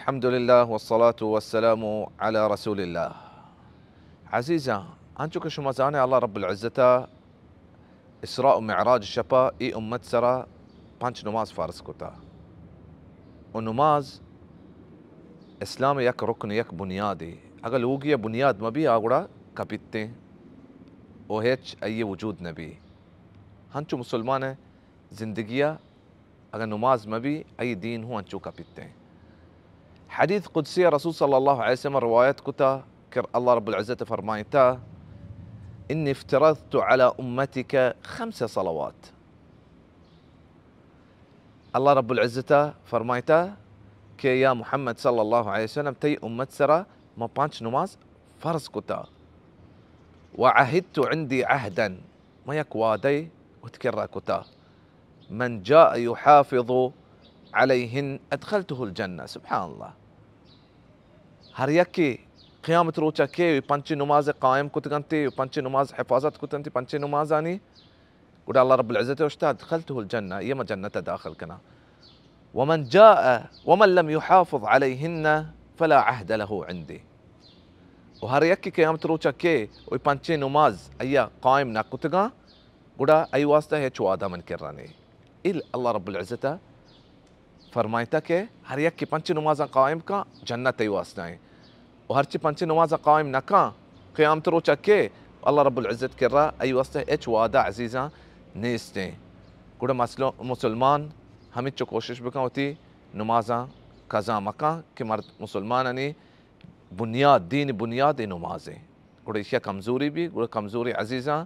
الحمد لله والصلاة والسلام على رسول الله. عزيزة أنتو كشمازاني الله رب العزة إسراء ومعراج الشفا إي أمت سرا بانش نماز فارس كتا ونماز إسلامي يك ركن يك بنيادي أقل وقيا بنياد ما بي أقولا كبيتين وهيج أي وجود نبي هنشو مسلمانة زندگية أقل نماز ما بي أي دين هو هنشو كبيتين. حديث قدسي رسول صلى الله عليه وسلم روايات كتا الله رب العزة فرمايتا إني افترضت على أمتك 5 صلوات. الله رب العزة فرمايتا كي يا محمد صلى الله عليه وسلم تي أمت سرا ما بانش نماز فرض كتا وعهدت عندي عهدا ما يكوادي وتكرر كتا من جاء يحافظ عليهن أدخلته الجنة. سبحان الله. هر يكي قيامة روچا كي پنچ نماز قائم كتغنتي وپنچ نماز حفاظت كتنتي پنچ نماز اني قول الله رب العزة واشتا دخلته الجنة يما جنة داخل كنا. ومن جاء ومن لم يحافظ عليهن فلا عهد له عندي. وهر يكي قيامة روچا كي وپنچ نماز ايا قائم نا كتغا قول اي واسطة هي چوادا من كراني الله رب العزة فرمايتا के हर एक की पंच नमाज़ कायम का जन्नत ही वास्ता है और हर ची पंच नमाज़ कायम न का क़यामत रोज़ के अल्लाह रब्बुल इज़्ज़त कर रहा आई वास्ते एच वादा अज़ीज़ा नेस्ते कुड़ा मसलो मुसलमान हमें चो कोशिश बका होती नमाज़ा कज़ा मका कि मर्द मुसलमान ने बुनियाद दीन बुनियाद नमाज़ें कुड़ा इश्या कमज़ोरी भी कुड़ा कमज़ोरी अज़ीज़ा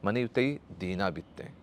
मनी उतई दीना बिते